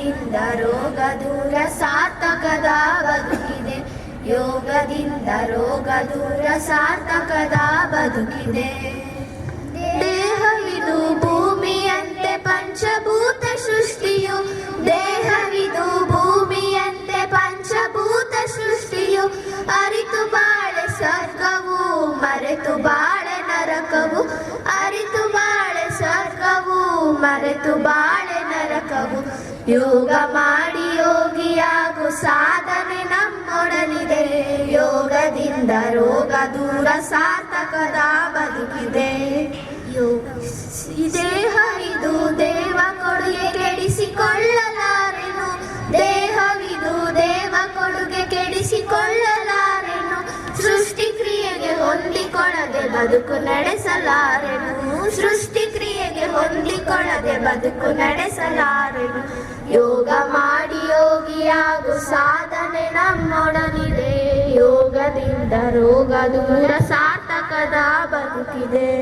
ಯೋಗದಿಂದ ರೋಗ ದೂರ ಸಾರ್ಥಕದ ಬದುಕಿದೆ. ಯೋಗದಿಂದ ರೋಗ ದೂರ ಸಾರ್ಥಕದ ಬದುಕಿದೆ. ದೇಹವಿದು ಭೂಮಿಯಂತೆ ಪಂಚಭೂತ ಸೃಷ್ಟಿಯು. ದೇಹವಿದು ಭೂಮಿಯಂತೆ ಪಂಚಭೂತ ಸೃಷ್ಟಿಯು. ಅರಿತು ಬಾಳೆ ಸ್ವರ್ಗವು ಮರೆತು ಬಾಳೆ ನರಕವು. ಅರಿತು ಬಾಳೆ ಸ್ವರ್ಗವು ಮರೆತು ಬಾಳೆ ನರಕವು. ಯೋಗ ಮಾಡಿ ಯೋಗಿಯಾಗು ಸಾಧನೆ ನಮ್ಮೊಡನಿದೆ. ಯೋಗದಿಂದ ರೋಗ ದೂರ ಸಾರ್ಥಕದ ಬದುಕಿದೆ. ದೇಹ ಇದು ದೇವ ಕೊಡುಗೆ ಕೆಡಿಸಿಕೊಳ್ಳಲಾರೆನು. ದೇಹವಿದು ದೇವ ಕೊಡುಗೆ ಕೆಡಿಸಿಕೊಳ್ಳಲಾರೆನು. ಸೃಷ್ಟಿ ಕ್ರಿಯೆಗೆ ಹೊಂದಿಕೊಳ್ಳದೆ ಬದುಕು ನಡೆಸಲಾರೆನು. ಸೃಷ್ಟಿ ಕ್ರಿಯೆಗೆ ಹೊಂದಿಕೊಳ್ಳದೆ ಬದುಕು ನಡೆಸಲಾರೆನು. ಯೋಗ ಮಾಡಿ ಯೋಗಿಯಾಗು ಸಾಧನೆ ನಮ್ಮೊಡನಿದೆ. ಯೋಗದಿಂದ ರೋಗ ದೂರ ಸಾರ್ಥಕದ ಬದುಕಿದೆ.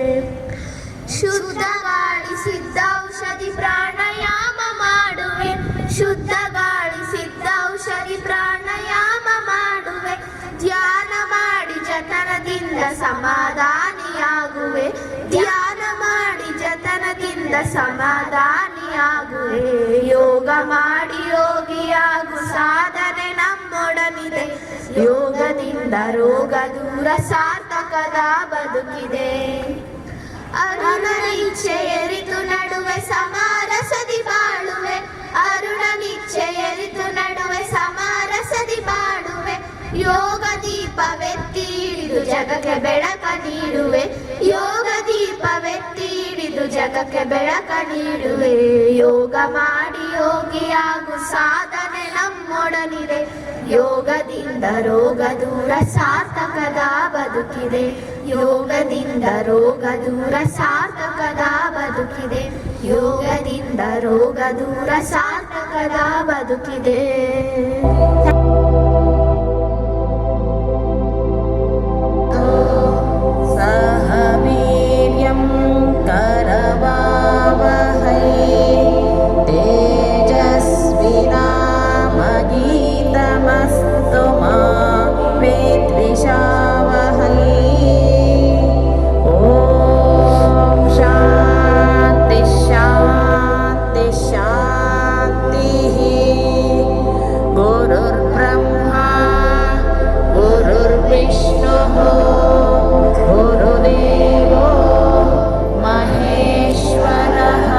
ಶುದ್ಧ ಗಾಳಿ ಸಿದ್ಧ ಔಷಧಿ ಪ್ರಾಣಾಯಾಮ ಮಾಡುವೆ. ಶುದ್ಧ ಗಾಳಿ ಸಿದ್ಧ ಔಷಧಿ ಪ್ರಾಣಾಯಾಮ ಮಾಡುವೆ. ಧ್ಯಾನ ಮಾಡಿ ಜತನದಿಂದ ಸಮಾಧಾನಿಯಾಗುವೆ. ಧ್ಯಾನ ಮಾಡಿ ಜತನದಿಂದ ಸಮಾಧಾನಿಯಾಗುವೆ. ಯೋಗ ಮಾಡಿ ಯೋಗಿಯಾಗು ಸಾಧನೆ ನಮ್ಮೊಡನಿದೆ. ಯೋಗದಿಂದ ರೋಗ ದೂರ ಸಾರ್ಥಕದ ಬದುಕಿದೆ. ಅರುಣನಿಚ್ಛೆ ಎರಿತು ನಡುವೆ ಸಮಾರಸದಿ ಬಾಳುವೆ. ಅರುಣನಿಚ್ಛೆ ಎರಿತು ನಡುವೆ ಸಮಾರಸದಿ ಬಾಳುವೆ. ಯೋಗ ದೀಪವೆತ್ತಿ ಹಿಡಿದು ಜಗಕ್ಕೆ ಬೆಳಕ ನೀಡುವೆ. ಯೋಗ ದೀಪವೆತ್ತಿ ಹಿಡಿದು ಜಗಕ್ಕೆ ಬೆಳಕ ನೀಡುವೆ. ಯೋಗ ಮಾಡಿ ಯೋಗಿಯಾಗು ಸಾಧನೆ ನಮ್ಮೊಡನಿದೆ. ಯೋಗದಿಂದ ರೋಗ ದೂರ ಸಾರ್ಥಕದ ಬದುಕಿದೆ. ಯೋಗದಿಂದ ರೋಗ ದೂರ ಸಾರ್ಥಕದ ಬದುಕಿದೆ. ಯೋಗದಿಂದ ರೋಗ ದೂರ ಸಾರ್ಥಕದ ಬದುಕಿದೆ. ಸಹ ವೀರ್ಯಂ ಕರವಾವಹೈ ತೇಜಸ್ವಿನಾಮಗೀತಮಸ್ತು ಮಾ ವಿದ್ವಿಷಾವಹೈ. ಓಂ ಶಾಂತಿ ಶಾಂತಿ ಶಾಂತಿ. ಗುರುರ್ಬ್ರಹ್ಮಾ ಗುರುರ್ವಿಷ್ಣುಃ ಗುರುದೇವೋ ಮಹೇಶ್ವರಃ.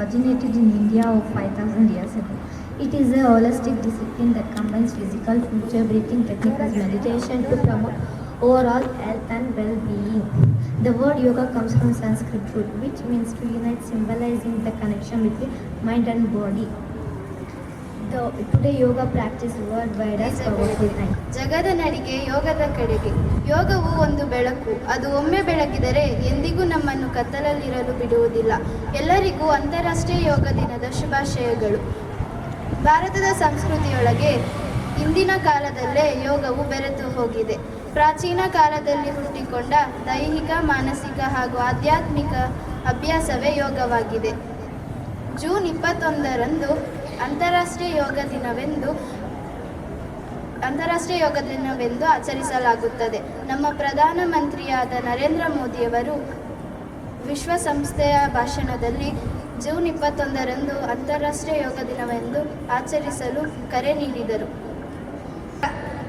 originated in India over 5,000 years ago. It is a holistic discipline that combines physical, future breathing techniques, meditation to promote overall health and well-being. The word yoga comes from Sanskrit root, which means to unite, symbolizing the connection between mind and body. Today yoga practice worldwide as powerful time. ಜಗದ ನಡಿಗೆ ಯೋಗದ ಕಡೆಗೆ. ಯೋಗವು ಒಂದು ಬೆಳಕು. ಅದು ಒಮ್ಮೆ ಬೆಳಗಿದರೆ ಎಂದಿಗೂ ನಮ್ಮನ್ನು ಕತ್ತಲಲ್ಲಿರಲು ಬಿಡುವುದಿಲ್ಲ. ಎಲ್ಲರಿಗೂ ಅಂತಾರಾಷ್ಟ್ರೀಯ ಯೋಗ ದಿನದ ಶುಭಾಶಯಗಳು. ಭಾರತದ ಸಂಸ್ಕೃತಿಯೊಳಗೆ ಇಂದಿನ ಕಾಲದಲ್ಲೇ ಯೋಗವು ಬೆರೆತು ಹೋಗಿದೆ. ಪ್ರಾಚೀನ ಕಾಲದಲ್ಲಿ ಹುಟ್ಟಿಕೊಂಡ ದೈಹಿಕ, ಮಾನಸಿಕ ಹಾಗೂ ಆಧ್ಯಾತ್ಮಿಕ ಅಭ್ಯಾಸವೇ ಯೋಗವಾಗಿದೆ. ಜೂನ್ 21ರಂದು ಅಂತಾರಾಷ್ಟ್ರೀಯ ಯೋಗ ದಿನವೆಂದು ಆಚರಿಸಲಾಗುತ್ತದೆ. ನಮ್ಮ ಪ್ರಧಾನಮಂತ್ರಿಯಾದ ನರೇಂದ್ರ ಮೋದಿಯವರು ವಿಶ್ವಸಂಸ್ಥೆಯ ಭಾಷಣದಲ್ಲಿ ಜೂನ್ 21ರಂದು ಅಂತಾರಾಷ್ಟ್ರೀಯ ಯೋಗ ದಿನವೆಂದು ಆಚರಿಸಲು ಕರೆ ನೀಡಿದರು.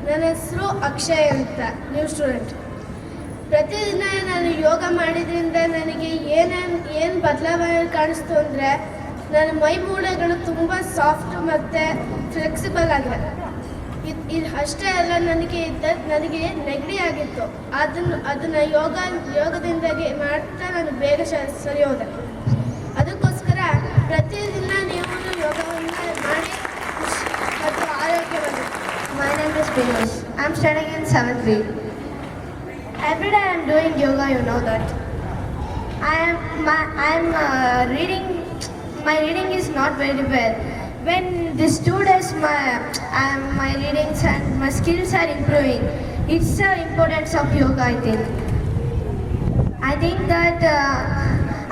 ನನ್ನ ಹೆಸರು ಅಕ್ಷಯ್ ಅಂತ, ನ್ಯೂ ಸ್ಟೂಡೆಂಟ್. ಪ್ರತಿದಿನ ನಾನು ಯೋಗ ಮಾಡಿದ್ರಿಂದ ನನಗೆ ಏನು ಬದಲಾವಣೆ ಕಾಣಿಸ್ತು ಅಂದರೆ ನನ್ನ ಮೈ ಮೂಳೆಗಳು ತುಂಬ ಸಾಫ್ಟ್ ಮತ್ತು ಫ್ಲೆಕ್ಸಿಬಲ್ ಆಗಿದೆ. ಇದು ಅಷ್ಟೇ ಅಲ್ಲ, ನನಗೆ ನೆಗಡಿ ಆಗಿತ್ತು. ಅದನ್ನು ಯೋಗದಿಂದಾಗಿ ಮಾಡ್ತಾ ನಾನು ಬೇಗ ಸರಿ ಹೋದೆ. ಅದಕ್ಕೋಸ್ಕರ ಪ್ರತಿದಿನ ನೀವು ಯೋಗವನ್ನು ಮಾಡಿ ಖುಷಿ ಮತ್ತು ಆರೋಗ್ಯವನ್ನು. My name is Piyush. I am studying in 7th grade. Every day I am doing yoga, you know that. I am reading. My reading is not very well. When these 2 days my readings and my skills are improving. It's the importance of yoga, I think. I think that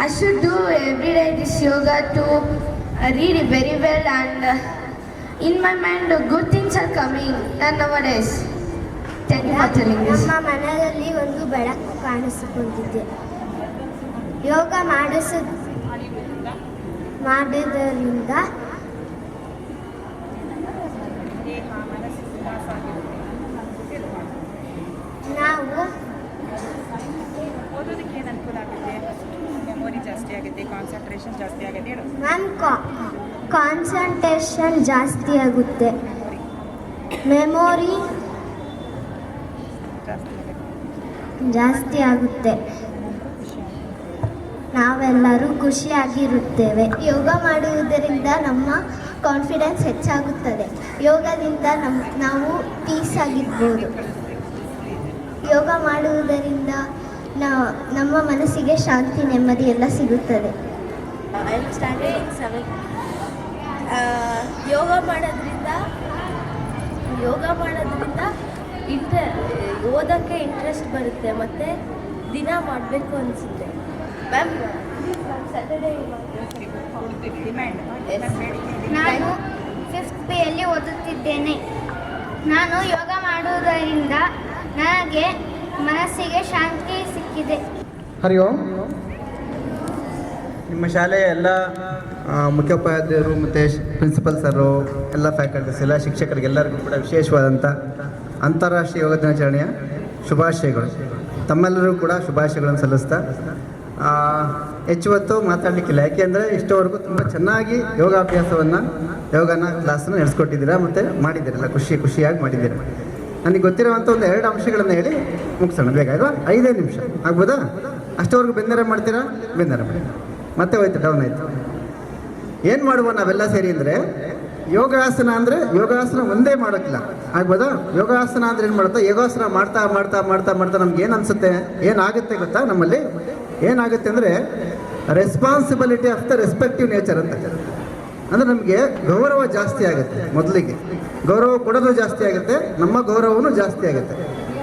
I should do every day this yoga to read very well, and in my mind good things are coming nowadays. Thank you for telling this. ನಮ್ಮ ಮನದಲ್ಲಿ ಒಂದು ಬೆಳಕು ಕಾಣಿಸಿಕೊಂಡಿದೆ. ಯೋಗ ಮಾಡೋದರಿಂದ ನಾವು ಓದೋದಕ್ಕೆ ಏನು ಅನುಕೂಲ ಆಗುತ್ತೆ? ಮೆಮೊರಿ ಜಾಸ್ತಿ ಆಗುತ್ತೆ, ಕಾನ್ಸಂಟ್ರೇಷನ್ ಜಾಸ್ತಿ ಆಗುತ್ತೆ. ಮ್ಯಾಮ್ ಕಾನ್ಸಂಟ್ರೇಷನ್ ಜಾಸ್ತಿ ಆಗುತ್ತೆ, ಮೆಮೊರಿ ಜಾಸ್ತಿ ಆಗುತ್ತೆ, ನಾವೆಲ್ಲರೂ ಖುಷಿಯಾಗಿರುತ್ತೇವೆ. ಯೋಗ ಮಾಡುವುದರಿಂದ ನಮ್ಮ ಕಾನ್ಫಿಡೆನ್ಸ್ ಹೆಚ್ಚಾಗುತ್ತದೆ. ಯೋಗದಿಂದ ನಾವು ಪೀಸ್ ಆಗಿರ್ಬೋದು. ಯೋಗ ಮಾಡುವುದರಿಂದ ನಮ್ಮ ಮನಸ್ಸಿಗೆ ಶಾಂತಿ, ನೆಮ್ಮದಿ ಎಲ್ಲ ಸಿಗುತ್ತದೆ. I am standard in 7th. ಯೋಗ ಮಾಡೋದ್ರಿಂದ ಓದೋಕ್ಕೆ ಇಂಟ್ರೆಸ್ಟ್ ಬರುತ್ತೆ ಮತ್ತು ದಿನ ಮಾಡಬೇಕು ಅನಿಸುತ್ತೆ. ಮ್ಯಾಮ್ ನಾನು 5th Bಯಲ್ಲಿ ಓದುತ್ತಿದ್ದೇನೆ. ನಾನು ಯೋಗ ಮಾಡುವುದರಿಂದ ನನಗೆ ಮನಸ್ಸಿಗೆ ಶಾಂತಿ ಸಿಕ್ಕಿದೆ. ಹರಿ ಓಂ. ನಿಮ್ಮ ಶಾಲೆಯ ಎಲ್ಲ ಮುಖ್ಯೋಪಾಧ್ಯಾಯರು ಮತ್ತು ಪ್ರಿನ್ಸಿಪಲ್ ಸರು, ಎಲ್ಲ ಫ್ಯಾಕಲ್ಟೀಸ್, ಎಲ್ಲ ಶಿಕ್ಷಕರಿಗೆಲ್ಲರಿಗೂ ಕೂಡ ವಿಶೇಷವಾದಂಥ ಅಂತಾರಾಷ್ಟ್ರೀಯ ಯೋಗ ದಿನಾಚರಣೆಯ ಶುಭಾಶಯಗಳು. ತಮ್ಮೆಲ್ಲರೂ ಕೂಡ ಶುಭಾಶಯಗಳನ್ನು ಸಲ್ಲಿಸ್ತಾ ಹೆಚ್ಚು ಹೊತ್ತು ಮಾತಾಡಲಿಕ್ಕಿಲ್ಲ. ಯಾಕೆಂದರೆ ಇಷ್ಟವರೆಗೂ ತುಂಬ ಚೆನ್ನಾಗಿ ಯೋಗನ ಕ್ಲಾಸನ್ನು ನಡೆಸ್ಕೊಟ್ಟಿದ್ದೀರಾ ಮತ್ತು ಮಾಡಿದ್ದೀರಲ್ಲ, ಖುಷಿಯಾಗಿ ಮಾಡಿದ್ದೀರಾ. ನನಗೆ ಗೊತ್ತಿರೋವಂಥ ಒಂದು 2 ಅಂಶಗಳನ್ನು ಹೇಳಿ ಮುಗಿಸೋಣ ಬೇಗ. 5 ನಿಮಿಷ ಆಗ್ಬೋದಾ? ಅಷ್ಟವರೆಗೂ ಬೆಂದರೆ ಮಾಡ್ತೀರಾ? ಬೆಂದರೆ ಮಾಡಿ ಮತ್ತೆ ಹೋಯ್ತು, ಡೌನ್ ಆಯಿತು. ಏನು ಮಾಡುವ ನಾವೆಲ್ಲ ಸೇರಿ ಅಂದರೆ, ಯೋಗಾಸನ ಅಂದರೆ ಯೋಗಾಸನ ಒಂದೇ ಮಾಡೋಕ್ಕಿಲ್ಲ, ಆಗ್ಬೋದಾ? ಯೋಗಾಸನ ಅಂದರೆ ಏನು ಮಾಡುತ್ತಾ, ಯೋಗಾಸನ ಮಾಡ್ತಾ ಮಾಡ್ತಾ ಮಾಡ್ತಾ ಮಾಡ್ತಾ ನಮ್ಗೆ ಏನು ಅನಿಸುತ್ತೆ, ಏನಾಗುತ್ತೆ ಗೊತ್ತಾ? ನಮ್ಮಲ್ಲಿ ಏನಾಗುತ್ತೆ ಅಂದರೆ responsibility of the respective nature ಅಂತ. ಅಂದರೆ ನಮಗೆ ಗೌರವ ಜಾಸ್ತಿ ಆಗುತ್ತೆ. ಮೊದಲಿಗೆ ಗೌರವ ಕೊಡೋದು ಜಾಸ್ತಿ ಆಗುತ್ತೆ, ನಮ್ಮ ಗೌರವವೂ ಜಾಸ್ತಿ ಆಗುತ್ತೆ.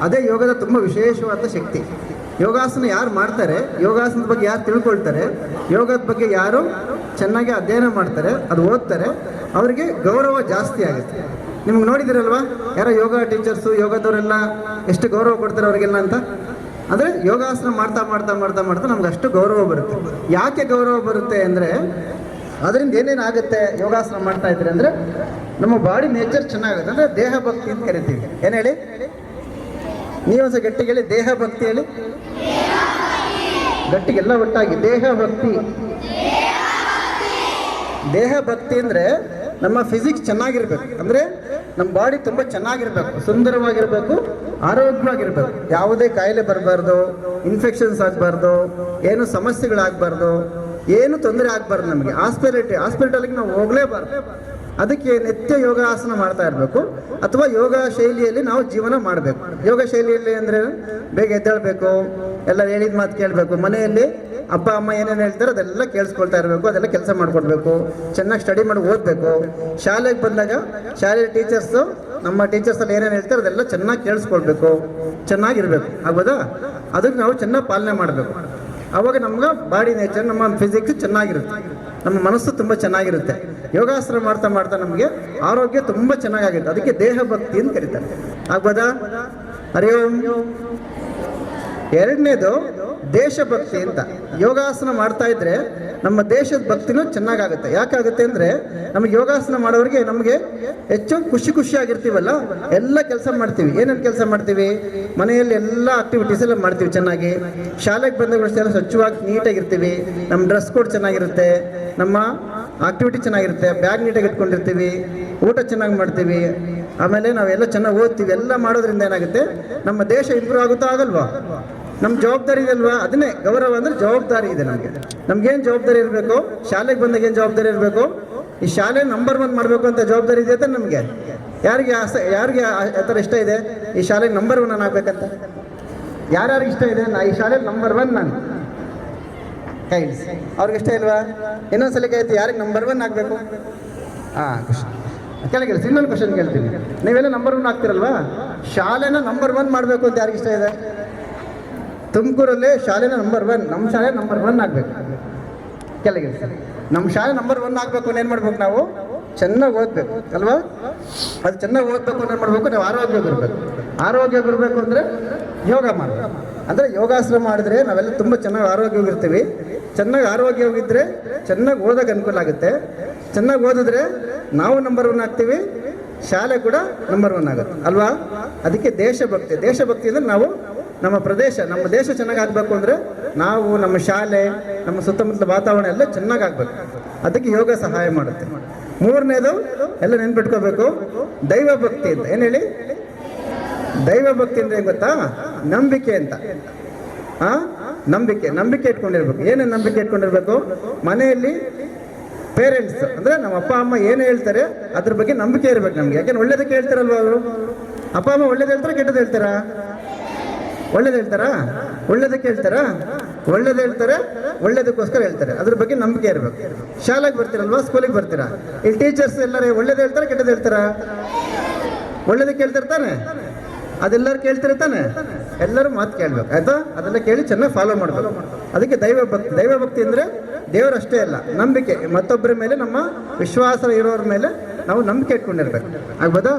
ಅದೇ ಯೋಗದ ತುಂಬ ವಿಶೇಷವಾದ ಶಕ್ತಿ. ಯೋಗಾಸನ ಯಾರು ಮಾಡ್ತಾರೆ, ಯೋಗಾಸನದ ಬಗ್ಗೆ ಯಾರು ತಿಳ್ಕೊಳ್ತಾರೆ, ಯೋಗದ ಬಗ್ಗೆ ಯಾರು ಚೆನ್ನಾಗಿ ಅಧ್ಯಯನ ಮಾಡ್ತಾರೆ, ಅದು ಓದ್ತಾರೆ, ಅವರಿಗೆ ಗೌರವ ಜಾಸ್ತಿ ಆಗುತ್ತೆ. ನಿಮ್ಗೆ ನೋಡಿದಿರಲ್ವಾ, ಯಾರೋ ಯೋಗ ಟೀಚರ್ಸು, ಯೋಗದವರೆಲ್ಲ ಎಷ್ಟು ಗೌರವ ಕೊಡ್ತಾರೆ ಅವರಿಗೆಲ್ಲ ಅಂತ. ಅಂದರೆ ಯೋಗಾಸನ ಮಾಡ್ತಾ ಮಾಡ್ತಾ ಮಾಡ್ತಾ ಮಾಡ್ತಾ ನಮ್ಗೆ ಅಷ್ಟು ಗೌರವ ಬರುತ್ತೆ. ಯಾಕೆ ಗೌರವ ಬರುತ್ತೆ ಅಂದರೆ, ಅದರಿಂದ ಏನೇನಾಗುತ್ತೆ ಯೋಗಾಸನ ಮಾಡ್ತಾ ಇದ್ರೆ ಅಂದರೆ, ನಮ್ಮ ಬಾಡಿ ನೇಚರ್ ಚೆನ್ನಾಗುತ್ತೆ. ಅಂದರೆ ದೇಹ ಭಕ್ತಿ ಅಂತ ಕರಿತೀವಿ. ಏನು ಹೇಳಿ? ನೀವೊಂದ್ಸ ಗಟ್ಟಿಗೆ ಹೇಳಿ, ದೇಹ ಭಕ್ತಿ ಹೇಳಿ. ಗಟ್ಟಿಗೆಲ್ಲ ಒಟ್ಟಾಗಿ ದೇಹ ಭಕ್ತಿ. ದೇಹ ಭಕ್ತಿ ಅಂದರೆ ನಮ್ಮ ಫಿಸಿಕ್ಸ್ ಚೆನ್ನಾಗಿರ್ಬೇಕು, ಅಂದರೆ ನಮ್ಮ ಬಾಡಿ ತುಂಬ ಚೆನ್ನಾಗಿರ್ಬೇಕು, ಸುಂದರವಾಗಿರಬೇಕು, ಆರೋಗ್ಯವಾಗಿರ್ಬೇಕು, ಯಾವುದೇ ಕಾಯಿಲೆ ಬರಬಾರ್ದು, ಇನ್ಫೆಕ್ಷನ್ಸ್ ಆಗಬಾರ್ದು, ಏನು ಸಮಸ್ಯೆಗಳಾಗಬಾರ್ದು, ಏನು ತೊಂದರೆ ಆಗಬಾರ್ದು. ನಮಗೆ ಹಾಸ್ಪಿಟಲ್ಗೆ ನಾವು ಹೋಗಲೇಬಾರ್ದು. ಅದಕ್ಕೆ ನಿತ್ಯ ಯೋಗಾಸನ ಮಾಡ್ತಾ ಇರಬೇಕು, ಅಥವಾ ಯೋಗ ಶೈಲಿಯಲ್ಲಿ ನಾವು ಜೀವನ ಮಾಡಬೇಕು. ಯೋಗ ಶೈಲಿಯಲ್ಲಿ ಅಂದರೆ ಬೇಗ ಎದ್ದೇಳಬೇಕು, ಎಲ್ಲ ಹೇಳಿದ ಮಾತು ಕೇಳಬೇಕು, ಮನೆಯಲ್ಲಿ ಅಪ್ಪ ಅಮ್ಮ ಏನೇನು ಹೇಳ್ತಾರೆ ಅದೆಲ್ಲ ಕೇಳಿಸ್ಕೊಳ್ತಾ ಇರಬೇಕು, ಅದೆಲ್ಲ ಕೆಲಸ ಮಾಡಿಕೊಡ್ಬೇಕು, ಚೆನ್ನಾಗಿ ಸ್ಟಡಿ ಮಾಡಿ ಓದಬೇಕು. ಶಾಲೆಗೆ ಬಂದಾಗ ಶಾಲೆಯ ಟೀಚರ್ಸು, ನಮ್ಮ ಟೀಚರ್ಸಲ್ಲಿ ಏನೇನು ಹೇಳ್ತಾರೆ ಅದೆಲ್ಲ ಚೆನ್ನಾಗಿ ಕೇಳಿಸ್ಕೊಳ್ಬೇಕು, ಚೆನ್ನಾಗಿರ್ಬೇಕು. ಆಗ್ಬೋದಾ? ಅದಕ್ಕೆ ನಾವು ಚೆನ್ನಾಗಿ ಪಾಲನೆ ಮಾಡಬೇಕು. ಆವಾಗ ನಮ್ಗೆ ಬಾಡಿ ನೇಚರ್, ನಮ್ಮ ಫಿಸಿಕ್ಸ್ ಚೆನ್ನಾಗಿರುತ್ತೆ, ನಮ್ಮ ಮನಸ್ಸು ತುಂಬ ಚೆನ್ನಾಗಿರುತ್ತೆ. ಯೋಗಾಸನ ಮಾಡ್ತಾ ಮಾಡ್ತಾ ನಮಗೆ ಆರೋಗ್ಯ ತುಂಬ ಚೆನ್ನಾಗಾಗುತ್ತೆ. ಅದಕ್ಕೆ ದೇಹ ಭಕ್ತಿ ಅಂತ ಕರೀತಾರೆ. ಆಗ್ಬೋದಾ? ಹರಿ ಓಂ. ಎರಡನೇದು ದೇಶಭಕ್ತಿ ಅಂತ. ಯೋಗಾಸನ ಮಾಡ್ತಾ ಇದ್ರೆ ನಮ್ಮ ದೇಶದ ಭಕ್ತಿನೂ ಚೆನ್ನಾಗಾಗುತ್ತೆ. ಯಾಕಾಗುತ್ತೆ ಅಂದರೆ ನಮಗೆ ಯೋಗಾಸನ ಮಾಡೋರಿಗೆ ನಮಗೆ ಹೆಚ್ಚು ಖುಷಿಯಾಗಿರ್ತೀವಲ್ಲ, ಎಲ್ಲ ಕೆಲಸ ಮಾಡ್ತೀವಿ. ಏನೇನು ಕೆಲಸ ಮಾಡ್ತೀವಿ? ಮನೆಯಲ್ಲಿ ಎಲ್ಲ ಆಕ್ಟಿವಿಟೀಸ್ ಎಲ್ಲ ಮಾಡ್ತೀವಿ ಚೆನ್ನಾಗಿ. ಶಾಲೆಗೆ ಬಂದಾಗ ಸ್ವಚ್ಛವಾಗಿ ನೀಟಾಗಿರ್ತೀವಿ, ನಮ್ಮ ಡ್ರೆಸ್ ಕೋಡ್ ಚೆನ್ನಾಗಿರುತ್ತೆ, ನಮ್ಮ ಆಕ್ಟಿವಿಟಿ ಚೆನ್ನಾಗಿರುತ್ತೆ, ಬ್ಯಾಗ್ ನೀಟಾಗಿ ಇಟ್ಕೊಂಡಿರ್ತೀವಿ, ಊಟ ಚೆನ್ನಾಗಿ ಮಾಡ್ತೀವಿ, ಆಮೇಲೆ ನಾವೆಲ್ಲ ಚೆನ್ನಾಗಿ ಓದ್ತೀವಿ. ಎಲ್ಲ ಮಾಡೋದ್ರಿಂದ ಏನಾಗುತ್ತೆ? ನಮ್ಮ ದೇಶ ಇಂಪ್ರೂವ್ ಆಗುತ್ತಾ ಆಗಲ್ವಾ? ನಮ್ಮ ಜವಾಬ್ದಾರಿ ಇದೆ ಅಲ್ವಾ? ಅದನ್ನೇ ಗೌರವ ಅಂದರೆ ಜವಾಬ್ದಾರಿ ಇದೆ ನಮಗೆ. ನಮ್ಗೇನು ಜವಾಬ್ದಾರಿ ಇರಬೇಕು? ಶಾಲೆಗೆ ಬಂದಾಗ ಏನು ಜವಾಬ್ದಾರಿ ಇರಬೇಕು? ಈ ಶಾಲೆ ನಂಬರ್ 1 ಮಾಡಬೇಕು ಅಂತ ಜವಾಬ್ದಾರಿ ಇದೆ ಅಂತ ನಮಗೆ. ಯಾರಿಗೆ ಆ ಥರ ಇಷ್ಟ ಇದೆ ಈ ಶಾಲೆಗೆ ನಂಬರ್ 1 ನಾನು ಆಗಬೇಕಂತ? ಯಾರ್ಯಾರಿಗೆ ಇಷ್ಟ ಇದೆ ಈ ಶಾಲೆಗೆ ನಂಬರ್ 1 ನಾನು? ಕೈ ಇಳಿಸಿ. ಅವ್ರಿಗೆ ಇಷ್ಟ ಇಲ್ವಾ? ಇನ್ನೊಂದ್ಸಲ ಕೈತಿ, ಯಾರಿಗೆ ನಂಬರ್ 1 ಆಗಬೇಕು? ಕ್ವಶನ್ ಕೆಳಗೆ ಇನ್ನೊಂದು ಕ್ವಶನ್ ಕೇಳ್ತೀನಿ. ನೀವೆಲ್ಲ ನಂಬರ್ 1 ಆಗ್ತಿರಲ್ವಾ? ಶಾಲೆನ ನಂಬರ್ 1 ಮಾಡಬೇಕು ಅಂತ ಯಾರಿಗೆ ಇಷ್ಟ ಇದೆ? ತುಮಕೂರಲ್ಲಿ ಶಾಲೆನ ನಂಬರ್ 1, ನಮ್ಮ ಶಾಲೆ ನಂಬರ್ 1 ಆಗಬೇಕು. ಕೆಳಗೆ ನಮ್ಮ ಶಾಲೆ ನಂಬರ್ 1 ಆಗಬೇಕು ಅಂದ್ರೆ ಏನು ಮಾಡ್ಬೇಕು? ನಾವು ಚೆನ್ನಾಗಿ ಓದಬೇಕು ಅಲ್ವಾ? ಅದು ಚೆನ್ನಾಗಿ ಓದಬೇಕು ಅಂದ್ರೆ ಏನು ಮಾಡಬೇಕು? ನಾವು ಆರೋಗ್ಯವಿರಬೇಕು ಅಂದರೆ ಯೋಗ ಮಾಡಬೇಕು. ಅಂದರೆ ಯೋಗಾಸನ ಮಾಡಿದ್ರೆ ನಾವೆಲ್ಲ ತುಂಬ ಚೆನ್ನಾಗಿ ಆರೋಗ್ಯವಾಗಿರ್ತೀವಿ. ಚೆನ್ನಾಗಿ ಆರೋಗ್ಯವಾಗಿದ್ದರೆ ಚೆನ್ನಾಗಿ ಓದೋಕೆ ಅನುಕೂಲ ಆಗುತ್ತೆ. ಚೆನ್ನಾಗಿ ಓದಿದ್ರೆ ನಾವು ನಂಬರ್ 1 ಆಗ್ತೀವಿ, ಶಾಲೆ ಕೂಡ ನಂಬರ್ 1 ಆಗುತ್ತೆ ಅಲ್ವಾ? ಅದಕ್ಕೆ ದೇಶಭಕ್ತಿ ಅಂದರೆ ನಾವು ನಮ್ಮ ಪ್ರದೇಶ, ನಮ್ಮ ದೇಶ ಚೆನ್ನಾಗಿ ಆಗಬೇಕು ಅಂದರೆ ನಾವು ನಮ್ಮ ಶಾಲೆ, ನಮ್ಮ ಸುತ್ತಮುತ್ತಲ ವಾತಾವರಣ ಎಲ್ಲ ಚೆನ್ನಾಗಿ ಆಗಬೇಕು. ಅದಕ್ಕೆ ಯೋಗ ಸಹಾಯ ಮಾಡುತ್ತೆ. ಮೂರನೇದು ಎಲ್ಲ ನೆನ್ಪಿಟ್ಕೋಬೇಕು, ದೈವ ಭಕ್ತಿ ಅಂತ. ಏನು ಹೇಳಿ? ದೈವ ಭಕ್ತಿ ಅಂದರೆ ಏನು ಗೊತ್ತಾ? ನಂಬಿಕೆ ಅಂತ. ನಂಬಿಕೆ ಇಟ್ಕೊಂಡಿರ್ಬೇಕು. ಏನೇನು ನಂಬಿಕೆ ಇಟ್ಕೊಂಡಿರ್ಬೇಕು? ಮನೆಯಲ್ಲಿ ಪೇರೆಂಟ್ಸ್ ಅಂದರೆ ನಮ್ಮ ಅಪ್ಪ ಅಮ್ಮ ಏನು ಹೇಳ್ತಾರೆ ಅದ್ರ ಬಗ್ಗೆ ನಂಬಿಕೆ ಇರಬೇಕು ನಮಗೆ. ಯಾಕೆಂದ್ರೆ ಒಳ್ಳೇದಕ್ಕೆ ಹೇಳ್ತಾರಲ್ವ ಅವರು. ಅಪ್ಪ ಅಮ್ಮ ಒಳ್ಳೇದು ಹೇಳ್ತಾರೆ, ಕೆಟ್ಟದ್ದು ಹೇಳ್ತಾರಾ? ಒಳ್ಳೇದು ಹೇಳ್ತಾರಾ? ಒಳ್ಳೇದಕ್ಕೆ ಹೇಳ್ತಾರಾ? ಒಳ್ಳೇದು ಹೇಳ್ತಾರೆ, ಒಳ್ಳೇದಕ್ಕೋಸ್ಕರ ಹೇಳ್ತಾರೆ. ಅದ್ರ ಬಗ್ಗೆ ನಂಬಿಕೆ ಇರಬೇಕು. ಶಾಲೆಗೆ ಬರ್ತೀರಲ್ವಾ, ಸ್ಕೂಲಿಗೆ ಬರ್ತೀರಾ, ಇಲ್ಲಿ ಟೀಚರ್ಸ್ ಎಲ್ಲರೂ ಒಳ್ಳೇದು ಹೇಳ್ತಾರೆ, ಕೆಟ್ಟದ್ದು ಹೇಳ್ತಾರಾ? ಒಳ್ಳೇದಕ್ಕೆ ಹೇಳ್ತಾರೆ ತಾನೆ? ಅದೆಲ್ಲರೂ ಕೇಳ್ತಾರೆ ತಾನೆ? ಎಲ್ಲರೂ ಮಾತು ಕೇಳಬೇಕು, ಆಯ್ತಾ? ಅದೆಲ್ಲ ಕೇಳಿ ಚೆನ್ನಾಗಿ ಫಾಲೋ ಮಾಡಬೇಕು. ಅದಕ್ಕೆ ದೈವ ಭಕ್ತಿ ಅಂದರೆ ದೇವರಷ್ಟೇ ಅಲ್ಲ, ನಂಬಿಕೆ. ಮತ್ತೊಬ್ಬರ ಮೇಲೆ ನಮ್ಮ ವಿಶ್ವಾಸ ಇರೋರ ಮೇಲೆ ನಾವು ನಂಬಿಕೆ ಇಟ್ಕೊಂಡಿರ್ಬೇಕು. ಆಗ್ಬೋದಾ?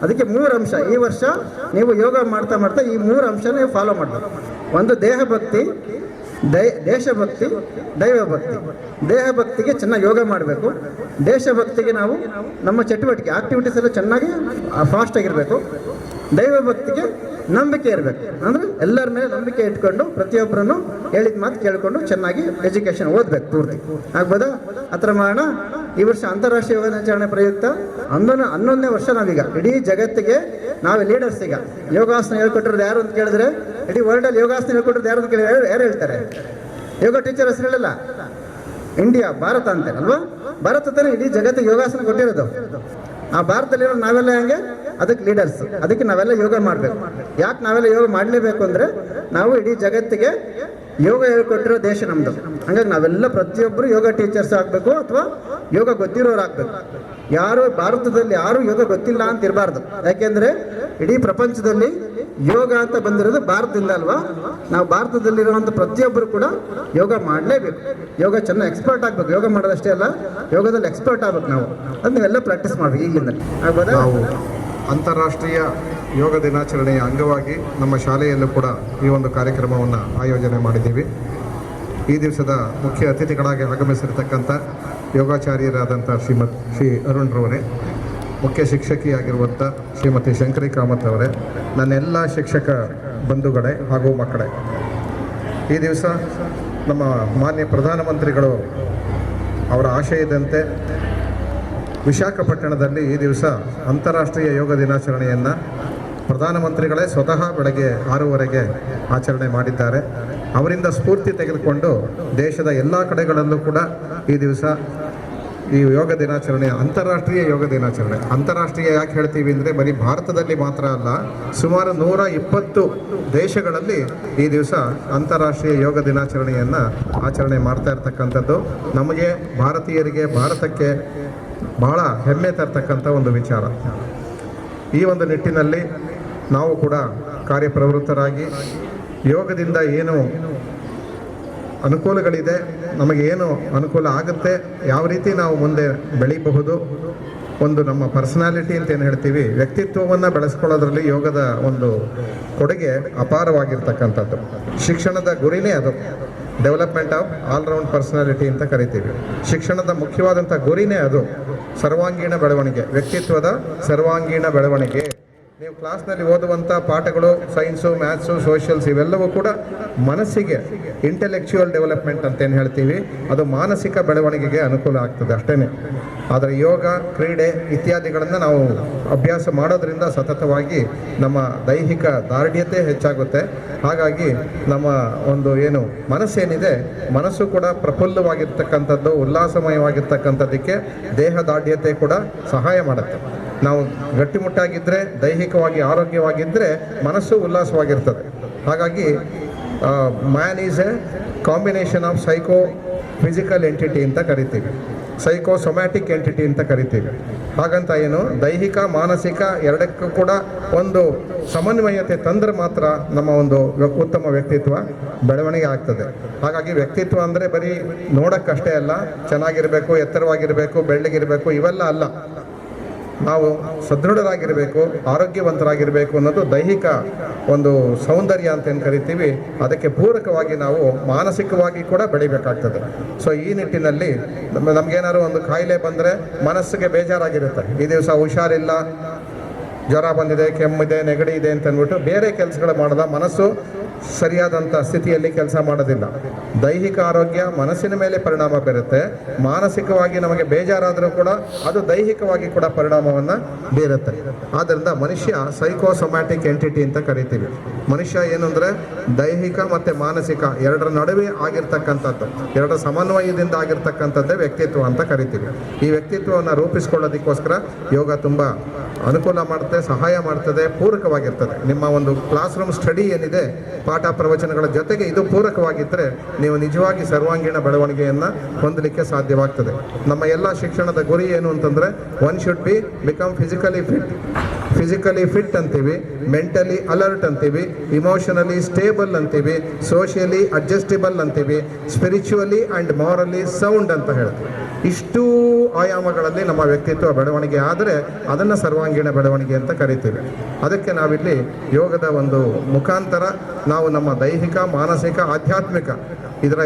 ಅದಕ್ಕೆ 3 ಅಂಶ ಈ ವರ್ಷ ನೀವು ಯೋಗ ಮಾಡ್ತಾ ಈ 3 ಅಂಶ ನೀವು ಫಾಲೋ ಮಾಡಬೇಕು. ಒಂದು ದೇಹ ಭಕ್ತಿ, ದೇಶಭಕ್ತಿ, ದೈವ ಭಕ್ತಿ. ದೇಹ ಭಕ್ತಿಗೆ ಚೆನ್ನಾಗಿ ಯೋಗ ಮಾಡಬೇಕು. ದೇಶಭಕ್ತಿಗೆ ನಾವು ನಮ್ಮ ಚಟುವಟಿಕೆ ಆಕ್ಟಿವಿಟೀಸ್ ಎಲ್ಲ ಚೆನ್ನಾಗಿ ಫಾಸ್ಟಾಗಿರಬೇಕು. ದೈವ ಭಕ್ತಿಗೆ ನಂಬಿಕೆ ಇರಬೇಕು. ಅಂದರೆ ಎಲ್ಲರ ಮೇಲೆ ನಂಬಿಕೆ ಇಟ್ಕೊಂಡು ಪ್ರತಿಯೊಬ್ಬರನ್ನು ಹೇಳಿದ ಮಾತು ಕೇಳಿಕೊಂಡು ಚೆನ್ನಾಗಿ ಎಜುಕೇಷನ್ ಓದಬೇಕು ಪೂರ್ತಿ. ಆಗ್ಬೋದಾ? ಆ ಥರ ಮಾಡೋಣ. ಈ ವರ್ಷ ಅಂತಾರಾಷ್ಟ್ರೀಯ ಯೋಗ ದಿನಾಚರಣೆ ಪ್ರಯುಕ್ತ 11ನೇ ವರ್ಷ ನಾವೀಗ ಇಡೀ ಜಗತ್ತಿಗೆ ನಾವೇ ಲೀಡರ್ಸ್. ಈಗ ಯೋಗಾಸನ ಹೇಳ್ಕೊಟ್ಟಿರೋದು ಯಾರು ಅಂತ ಕೇಳಿದ್ರೆ, ಇಡೀ ವರ್ಲ್ಡಲ್ಲಿ ಯೋಗಾಸನ ಹೇಳ್ಕೊಟ್ಟಿರೋದು ಯಾರು ಅಂತ ಕೇಳಿದ್ರೆ ಯಾರು ಹೇಳ್ತಾರೆ? ಯೋಗ ಟೀಚರ್ ಹೆಸರು ಹೇಳಲ್ಲ. ಇಂಡಿಯಾ, ಭಾರತ ಅಂತಾರೆ ಅಲ್ವಾ? ಭಾರತ ತಾನೇ ಇಡೀ ಜಗತ್ತಿಗೆ ಯೋಗಾಸನ ಕೊಟ್ಟಿರೋದು. ಆ ಭಾರತದಲ್ಲಿರೋ ನಾವೆಲ್ಲ ಹೆಂಗೆ? ಅದಕ್ಕೆ ಲೀಡರ್ಸ್. ಅದಕ್ಕೆ ನಾವೆಲ್ಲ ಯೋಗ ಮಾಡಬೇಕು. ಯಾಕೆ ನಾವೆಲ್ಲ ಯೋಗ ಮಾಡಲೇಬೇಕು ಅಂದರೆ ನಾವು ಇಡೀ ಜಗತ್ತಿಗೆ ಯೋಗ ಹೇಳ್ಕೊಟ್ಟಿರೋ ದೇಶ ನಮ್ಮದು. ಹಂಗಾಗಿ ನಾವೆಲ್ಲ ಪ್ರತಿಯೊಬ್ಬರು ಯೋಗ ಟೀಚರ್ಸ್ ಆಗಬೇಕು, ಅಥವಾ ಯೋಗ ಗೊತ್ತಿರೋರು ಆಗಬೇಕು. ಭಾರತದಲ್ಲಿ ಯಾರು ಯೋಗ ಗೊತ್ತಿಲ್ಲ ಅಂತ ಇರಬಾರ್ದು. ಯಾಕೆಂದರೆ ಇಡೀ ಪ್ರಪಂಚದಲ್ಲಿ ಯೋಗ ಅಂತ ಬಂದಿರೋದು ಭಾರತದಿಂದ ಅಲ್ವಾ? ನಾವು ಭಾರತದಲ್ಲಿರುವಂಥ ಪ್ರತಿಯೊಬ್ಬರು ಕೂಡ ಯೋಗ ಮಾಡಲೇಬೇಕು. ಯೋಗ ಚೆನ್ನಾಗಿ ಎಕ್ಸ್ಪರ್ಟ್ ಆಗಬೇಕು. ಯೋಗ ಮಾಡೋದಷ್ಟೇ ಅಲ್ಲ, ಯೋಗದಲ್ಲಿ ಎಕ್ಸ್ಪರ್ಟ್ ಆಗ್ಬೇಕು ನಾವು. ಅದು ನೀವೆಲ್ಲ ಪ್ರಾಕ್ಟೀಸ್ ಮಾಡಬೇಕು ಈಗಿಂದ. ಆಗ್ಬೋದಾ? ನಾವು ಅಂತಾರಾಷ್ಟ್ರೀಯ ಯೋಗ ದಿನಾಚರಣೆಯ ಅಂಗವಾಗಿ ನಮ್ಮ ಶಾಲೆಯಲ್ಲೂ ಕೂಡ ಈ ಒಂದು ಕಾರ್ಯಕ್ರಮವನ್ನು ಆಯೋಜನೆ ಮಾಡಿದ್ದೀವಿ. ಈ ದಿವಸದ ಮುಖ್ಯ ಅತಿಥಿಗಳಾಗಿ ಆಗಮಿಸಿರ್ತಕ್ಕಂಥ ಯೋಗಾಚಾರ್ಯರಾದಂಥ ಶ್ರೀ ಅರುಣ್ ರವರೇ, ಮುಖ್ಯ ಶಿಕ್ಷಕಿಯಾಗಿರುವಂಥ ಶ್ರೀಮತಿ ಶಂಕರಿ ಕಾಮತ್ ಅವರೇ, ನನ್ನೆಲ್ಲ ಶಿಕ್ಷಕ ಬಂಧುಗಳೇ ಹಾಗೂ ಮಕ್ಕಳೇ, ಈ ದಿವಸ ನಮ್ಮ ಮಾನ್ಯ ಪ್ರಧಾನಮಂತ್ರಿಗಳು ಅವರ ಆಶಯದಂತೆ ವಿಶಾಖಪಟ್ಟಣದಲ್ಲಿ ಈ ದಿವಸ ಅಂತಾರಾಷ್ಟ್ರೀಯ ಯೋಗ ದಿನಾಚರಣೆಯನ್ನು ಪ್ರಧಾನಮಂತ್ರಿಗಳೇ ಸ್ವತಃ ಬೆಳಗ್ಗೆ 6:30ಗೆ ಆಚರಣೆ ಮಾಡಿದ್ದಾರೆ. ಅವರಿಂದ ಸ್ಫೂರ್ತಿ ತೆಗೆದುಕೊಂಡು ದೇಶದ ಎಲ್ಲ ಕಡೆಗಳಲ್ಲೂ ಕೂಡ ಈ ದಿವಸ ಈ ಯೋಗ ದಿನಾಚರಣೆ ಅಂತಾರಾಷ್ಟ್ರೀಯ ಯೋಗ ದಿನಾಚರಣೆ. ಅಂತಾರಾಷ್ಟ್ರೀಯ ಯಾಕೆ ಹೇಳ್ತೀವಿ ಅಂದರೆ ಬರೀ ಭಾರತದಲ್ಲಿ ಮಾತ್ರ ಅಲ್ಲ, ಸುಮಾರು 120 ದೇಶಗಳಲ್ಲಿ ಈ ದಿವಸ ಅಂತಾರಾಷ್ಟ್ರೀಯ ಯೋಗ ದಿನಾಚರಣೆಯನ್ನು ಆಚರಣೆ ಮಾಡ್ತಾ ಇರ್ತಕ್ಕಂಥದ್ದು ನಮಗೆ ಭಾರತೀಯರಿಗೆ, ಭಾರತಕ್ಕೆ ಬಹಳ ಹೆಮ್ಮೆ ತರ್ತಕ್ಕಂಥ ಒಂದು ವಿಚಾರ. ಈ ಒಂದು ನಿಟ್ಟಿನಲ್ಲಿ ನಾವು ಕೂಡ ಕಾರ್ಯಪ್ರವೃತ್ತರಾಗಿ ಯೋಗದಿಂದ ಏನು ಅನುಕೂಲಗಳಿದೆ, ನಮಗೆ ಏನು ಅನುಕೂಲ ಆಗುತ್ತೆ, ಯಾವ ರೀತಿ ನಾವು ಮುಂದೆ ಬೆಳೀಬಹುದು, ಒಂದು ನಮ್ಮ ಪರ್ಸನಾಲಿಟಿ ಅಂತ ಏನು ಹೇಳ್ತೀವಿ, ವ್ಯಕ್ತಿತ್ವವನ್ನು ಬೆಳೆಸ್ಕೊಳ್ಳೋದ್ರಲ್ಲಿ ಯೋಗದ ಒಂದು ಕೊಡುಗೆ ಅಪಾರವಾಗಿರ್ತಕ್ಕಂಥದ್ದು. ಶಿಕ್ಷಣದ ಗುರಿನೇ ಅದು, ಡೆವಲಪ್ಮೆಂಟ್ ಆಫ್ ಆಲ್ರೌಂಡ್ ಪರ್ಸನಾಲಿಟಿ ಅಂತ ಕರಿತೀವಿ. ಶಿಕ್ಷಣದ ಮುಖ್ಯವಾದಂಥ ಗುರಿನೇ ಅದು, ಸರ್ವಾಂಗೀಣ ಬೆಳವಣಿಗೆ, ವ್ಯಕ್ತಿತ್ವದ ಸರ್ವಾಂಗೀಣ ಬೆಳವಣಿಗೆ. ನೀವು ಕ್ಲಾಸ್ನಲ್ಲಿ ಓದುವಂಥ ಪಾಠಗಳು ಸೈನ್ಸು, ಮ್ಯಾಥ್ಸು, ಸೋಷಿಯಲ್ಸ್ ಇವೆಲ್ಲವೂ ಕೂಡ ಮನಸ್ಸಿಗೆ ಇಂಟೆಲೆಕ್ಚುಯಲ್ ಡೆವಲಪ್ಮೆಂಟ್ ಅಂತೇನು ಹೇಳ್ತೀವಿ, ಅದು ಮಾನಸಿಕ ಬೆಳವಣಿಗೆಗೆ ಅನುಕೂಲ ಆಗ್ತದೆ ಅಷ್ಟೇ. ಆದರೆ ಯೋಗ, ಕ್ರೀಡೆ ಇತ್ಯಾದಿಗಳನ್ನು ನಾವು ಅಭ್ಯಾಸ ಮಾಡೋದ್ರಿಂದ ಸತತವಾಗಿ ನಮ್ಮ ದೈಹಿಕ ದಾರ್ಢ್ಯತೆ ಹೆಚ್ಚಾಗುತ್ತೆ. ಹಾಗಾಗಿ ನಮ್ಮ ಒಂದು ಏನು ಮನಸ್ಸೇನಿದೆ, ಮನಸ್ಸು ಕೂಡ ಪ್ರಫುಲ್ಲವಾಗಿರ್ತಕ್ಕಂಥದ್ದು, ಉಲ್ಲಾಸಮಯವಾಗಿರ್ತಕ್ಕಂಥದ್ದಕ್ಕೆ ದೇಹ ದಾರ್ಢ್ಯತೆ ಕೂಡ ಸಹಾಯ ಮಾಡುತ್ತೆ. ನಾವು ಗಟ್ಟಿಮುಟ್ಟಾಗಿದ್ದರೆ, ದೈಹಿಕವಾಗಿ ಆರೋಗ್ಯವಾಗಿದ್ದರೆ ಮನಸ್ಸು ಉಲ್ಲಾಸವಾಗಿರ್ತದೆ. ಹಾಗಾಗಿ man is A combination of psycho physical entity ಅಂತ ಕರಿತೀವಿ, ಸೈಕೋಸೊಮ್ಯಾಟಿಕ್ ಎಂಟಿಟಿ ಅಂತ ಕರಿತೀವಿ. ಹಾಗಂತ ಏನು, ದೈಹಿಕ ಮಾನಸಿಕ ಎರಡಕ್ಕೂ ಕೂಡ ಒಂದು ಸಮನ್ವಯತೆ ತಂದ್ರೆ ಮಾತ್ರ ನಮ್ಮ ಒಂದು ಉತ್ತಮ ವ್ಯಕ್ತಿತ್ವ ಬೆಳವಣಿಗೆ ಆಗ್ತದೆ. ಹಾಗಾಗಿ ವ್ಯಕ್ತಿತ್ವ ಅಂದರೆ ಬರೀ ನೋಡೋಕ್ಕಷ್ಟೇ ಅಲ್ಲ, ಚೆನ್ನಾಗಿರಬೇಕು, ಎತ್ತರವಾಗಿರಬೇಕು, ಬೆಳ್ಳಗಿರಬೇಕು ಇವೆಲ್ಲ ಅಲ್ಲ. ನಾವು ಸದೃಢರಾಗಿರಬೇಕು, ಆರೋಗ್ಯವಂತರಾಗಿರಬೇಕು ಅನ್ನೋದು ದೈಹಿಕ ಒಂದು ಸೌಂದರ್ಯ ಅಂತ ಏನು ಕರಿತೀವಿ. ಅದಕ್ಕೆ ಪೂರಕವಾಗಿ ನಾವು ಮಾನಸಿಕವಾಗಿ ಕೂಡ ಬೆಳಿಬೇಕಾಗ್ತದೆ. ಸೊ ಈ ನಿಟ್ಟಿನಲ್ಲಿ ನಮಗೇನಾದ್ರು ಒಂದು ಕಾಯಿಲೆ ಬಂದರೆ ಮನಸ್ಸಿಗೆ ಬೇಜಾರಾಗಿರುತ್ತೆ. ಈ ದಿವಸ ಹುಷಾರಿಲ್ಲ, ಜ್ವರ ಬಂದಿದೆ, ಕೆಮ್ಮಿದೆ, ನೆಗಡಿ ಇದೆ ಅಂತ ಅಂದ್ಬಿಟ್ಟು ಬೇರೆ ಕೆಲಸಗಳು ಮಾಡೋದ ಮನಸ್ಸು ಸರಿಯಾದಂಥ ಸ್ಥಿತಿಯಲ್ಲಿ ಕೆಲಸ ಮಾಡೋದಿಲ್ಲ. ದೈಹಿಕ ಆರೋಗ್ಯ ಮನಸ್ಸಿನ ಮೇಲೆ ಪರಿಣಾಮ ಬೀರುತ್ತೆ, ಮಾನಸಿಕವಾಗಿ ನಮಗೆ ಬೇಜಾರಾದರೂ ಕೂಡ ಅದು ದೈಹಿಕವಾಗಿ ಕೂಡ ಪರಿಣಾಮವನ್ನು ಬೀರುತ್ತೆ. ಆದ್ದರಿಂದ ಮನುಷ್ಯ ಸೈಕೋಸೊಮ್ಯಾಟಿಕ್ ಎಂಟಿಟಿ ಅಂತ ಕರಿತೀವಿ. ಮನುಷ್ಯ ಏನು ಅಂದರೆ ದೈಹಿಕ ಮತ್ತು ಮಾನಸಿಕ ಎರಡರ ನಡುವೆ ಆಗಿರ್ತಕ್ಕಂಥದ್ದು, ಎರಡರ ಸಮನ್ವಯದಿಂದ ಆಗಿರ್ತಕ್ಕಂಥದ್ದೇ ವ್ಯಕ್ತಿತ್ವ ಅಂತ ಕರಿತೀವಿ. ಈ ವ್ಯಕ್ತಿತ್ವವನ್ನು ರೂಪಿಸ್ಕೊಳ್ಳೋದಕ್ಕೋಸ್ಕರ ಯೋಗ ತುಂಬ ಅನುಕೂಲ ಮಾಡುತ್ತೆ, ಸಹಾಯ ಮಾಡ್ತದೆ, ಪೂರಕವಾಗಿರ್ತದೆ. ನಿಮ್ಮ ಒಂದು ಕ್ಲಾಸ್ ರೂಮ್ ಸ್ಟಡಿ ಏನಿದೆ, ಪಾಠ ಪ್ರವಚನಗಳ ಜೊತೆಗೆ ಇದು ಪೂರಕವಾಗಿದ್ದರೆ ನೀವು ನಿಜವಾಗಿ ಸರ್ವಾಂಗೀಣ ಬೆಳವಣಿಗೆಯನ್ನು ಹೊಂದಲಿಕ್ಕೆ ಸಾಧ್ಯವಾಗ್ತದೆ. ನಮ್ಮ ಎಲ್ಲ ಶಿಕ್ಷಣದ ಗುರಿ ಏನು ಅಂತಂದರೆ, one should be become physically fit ಅಂತೀವಿ, ಮೆಂಟಲಿ ಅಲರ್ಟ್ ಅಂತೀವಿ, ಇಮೋಷನಲಿ ಸ್ಟೇಬಲ್ ಅಂತೀವಿ, ಸೋಷಿಯಲಿ ಅಡ್ಜಸ್ಟೇಬಲ್ ಅಂತೀವಿ, ಸ್ಪಿರಿಚುವಲಿ ಆ್ಯಂಡ್ ಮಾರಲಿ ಸೌಂಡ್ ಅಂತ ಹೇಳ್ತೀವಿ. ಇಷ್ಟೂ ಆಯಾಮಗಳಲ್ಲಿ ನಮ್ಮ ವ್ಯಕ್ತಿತ್ವ ಬೆಳವಣಿಗೆ ಆದರೆ ಅದನ್ನು ಸರ್ವಾಂಗೀಣ ಬೆಳವಣಿಗೆ ಅಂತ ಕರಿತೀವಿ. ಅದಕ್ಕೆ ನಾವಿಲ್ಲಿ ಯೋಗದ ಒಂದು ಮುಖಾಂತರ ನಾವು ನಮ್ಮ ದೈಹಿಕ, ಮಾನಸಿಕ, ಆಧ್ಯಾತ್ಮಿಕ ಇದರ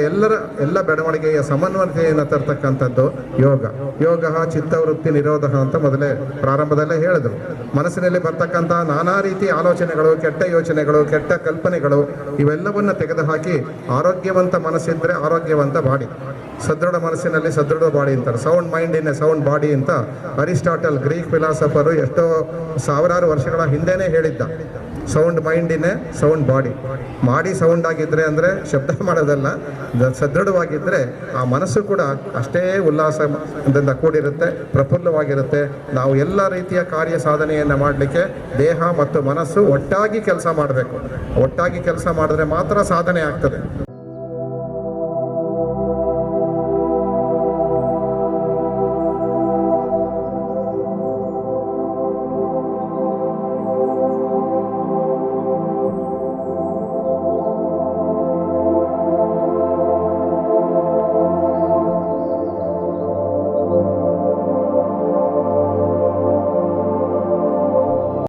ಎಲ್ಲ ಬೆಳವಣಿಗೆಯ ಸಮನ್ವಯತೆಯನ್ನು ತರ್ತಕ್ಕಂಥದ್ದು ಯೋಗ ಚಿತ್ತವೃತ್ತಿ ನಿರೋಧ ಅಂತ ಮೊದಲೇ ಪ್ರಾರಂಭದಲ್ಲೇ ಹೇಳಿದ್ರು. ಮನಸ್ಸಿನಲ್ಲಿ ಬರ್ತಕ್ಕಂಥ ನಾನಾ ರೀತಿ ಆಲೋಚನೆಗಳು, ಕೆಟ್ಟ ಯೋಚನೆಗಳು, ಕೆಟ್ಟ ಕಲ್ಪನೆಗಳು ಇವೆಲ್ಲವನ್ನು ತೆಗೆದುಹಾಕಿ ಆರೋಗ್ಯವಂತ ಮನಸ್ಸಿದ್ರೆ ಆರೋಗ್ಯವಂತ ಬಾಡಿ, ಸದೃಢ ಮನಸ್ಸಿನಲ್ಲಿ ಸದೃಢ ಬಾಡಿ ಅಂತಾರೆ. Sound mind in a sound body ಅಂತ ಅರಿಸ್ಟಾಟಲ್ ಗ್ರೀಕ್ ಫಿಲಾಸಫರು ಎಷ್ಟೋ ಸಾವಿರಾರು ವರ್ಷಗಳ ಹಿಂದೆನೇ ಹೇಳಿದ್ದ. Sound mind in a sound body. ಮಾಡಿ ಸೌಂಡ್ ಆಗಿದ್ದರೆ ಅಂದರೆ ಶಬ್ದ ಮಾಡೋದಲ್ಲ, ಸದೃಢವಾಗಿದ್ದರೆ ಆ ಮನಸ್ಸು ಕೂಡ ಅಷ್ಟೇ ಉಲ್ಲಾಸದಿಂದ ಕೂಡಿರುತ್ತೆ, ಪ್ರಫುಲ್ಲವಾಗಿರುತ್ತೆ. ನಾವು ಎಲ್ಲ ರೀತಿಯ ಕಾರ್ಯ ಸಾಧನೆಯನ್ನು ಮಾಡಲಿಕ್ಕೆ ದೇಹ ಮತ್ತು ಮನಸ್ಸು ಒಟ್ಟಾಗಿ ಕೆಲಸ ಮಾಡಬೇಕು. ಒಟ್ಟಾಗಿ ಕೆಲಸ ಮಾಡಿದ್ರೆ ಮಾತ್ರ ಸಾಧನೆ ಆಗ್ತದೆ.